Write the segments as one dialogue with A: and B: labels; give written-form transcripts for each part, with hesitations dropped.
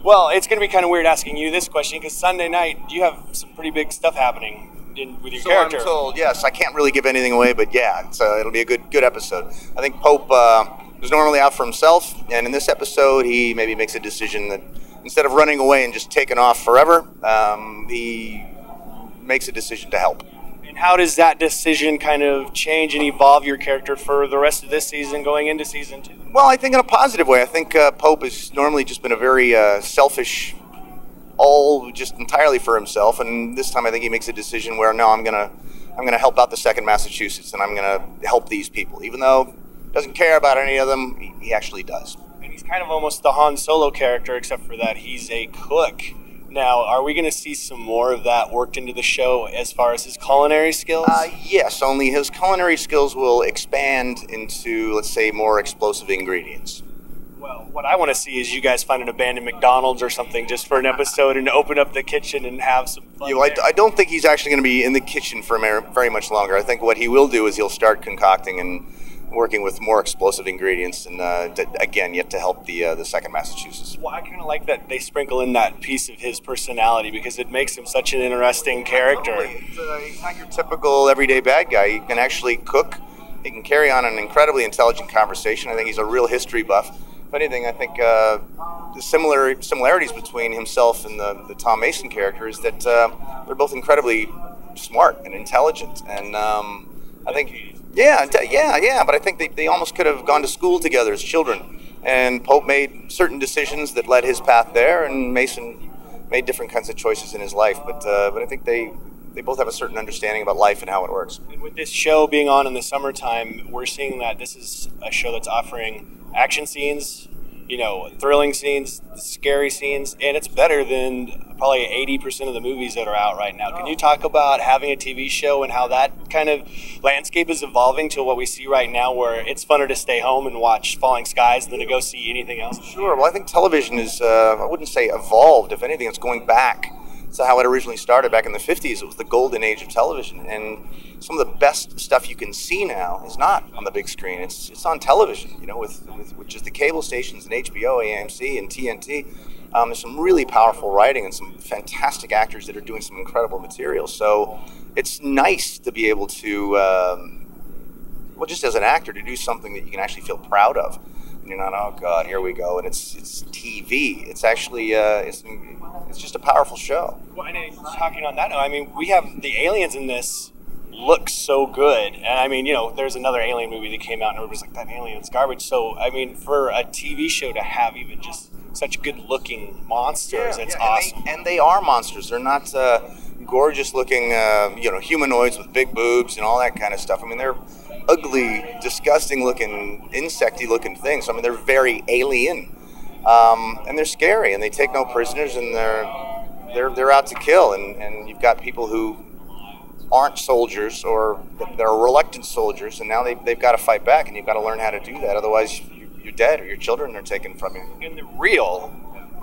A: Well, it's going to be kind of weird asking you this question because Sunday night you have some pretty big stuff happening with your character.
B: I'm told, yes. I can't really give anything away, but yeah, it'll be a good episode. I think Pope was normally out for himself, and in this episode he maybe makes a decision that instead of running away and just taking off forever, he makes a decision to help.
A: And how does that decision kind of change and evolve your character for the rest of this season going into season 2?
B: Well, I think in a positive way. I think Pope has normally just been a very selfish, all just entirely for himself, and this time I think he makes a decision where no, I'm gonna help out the 2nd Massachusetts, and I'm gonna help these people, even though he doesn't care about any of them. He actually does.
A: And he's kind of almost the Han Solo character, except for that he's a cook. Now, are we going to see some more of that worked into the show as far as his culinary skills?
B: Yes, only his culinary skills will expand into, let's say, more explosive ingredients.
A: Well, what I want to see is you guys find an abandoned McDonald's or something just for an episode and open up the kitchen and have some fun.
B: I don't think he's actually going to be in the kitchen for very much longer. I think what he will do is he'll start concocting and working with more explosive ingredients, and again, yet to help the 2nd Massachusetts.
A: Well, I kind of like that they sprinkle in that piece of his personality because it makes him such an interesting character.
B: Totally. He's not your typical everyday bad guy. He can actually cook. He can carry on an incredibly intelligent conversation. I think he's a real history buff. If anything, I think the similarities between himself and the Tom Mason character is that they're both incredibly smart and intelligent, and I think. Yeah, but I think they almost could have gone to school together as children. And Pope made certain decisions that led his path there, and Mason made different kinds of choices in his life. But I think they both have a certain understanding about life and how it works.
A: And with this show being on in the summertime, we're seeing that this is a show that's offering action scenes, thrilling scenes, scary scenes, and it's better than probably 80% of the movies that are out right now. Can you talk about having a TV show and how that kind of landscape is evolving to what we see right now, where it's funner to stay home and watch Falling Skies than to go see anything else?
B: Sure. Well, I think television is, I wouldn't say evolved. If anything, it's going back to how it originally started back in the 50s. It was the golden age of television, and some of the best stuff you can see now is not on the big screen. It's on television, with just the cable stations and HBO, AMC, and TNT. There's some really powerful writing and some fantastic actors that are doing some incredible material. So it's nice to be able to, just as an actor, to do something that you can actually feel proud of. And you're not, oh God, here we go, and it's TV. It's actually, it's just a powerful show.
A: Well, and talking on that note, I mean, we have the aliens in this look so good. And I mean, there's another alien movie that came out and everybody's like, that alien's garbage. So, I mean, for a TV show to have even just such good-looking monsters, it's awesome.
B: And they are monsters. They're not gorgeous-looking, humanoids with big boobs and all that kind of stuff. I mean, they're ugly, disgusting-looking, insecty-looking things. I mean, they're very alien, and they're scary, and they take no prisoners, and they're out to kill. And you've got people who aren't soldiers, or they're reluctant soldiers, and now they've got to fight back, and you've got to learn how to do that. Otherwise, you're dead, or your children are taken from you.
A: And they're real,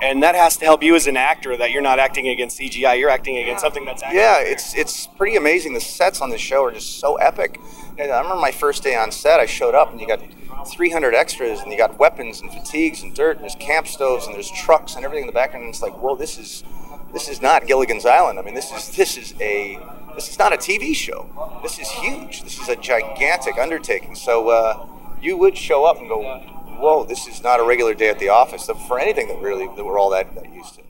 A: and that has to help you as an actor, that you're not acting against CGI, you're acting against something that's actually
B: there. It's pretty amazing. The sets on this show are just so epic. And I remember my first day on set, I showed up, and you got 300 extras, and you got weapons and fatigues and dirt, and there's camp stoves, and there's trucks and everything in the background, and it's like, whoa, this is not Gilligan's Island. I mean, this is not a TV show. This is huge. This is a gigantic undertaking. So you would show up and go, whoa, this is not a regular day at the office for anything that we're all that used to.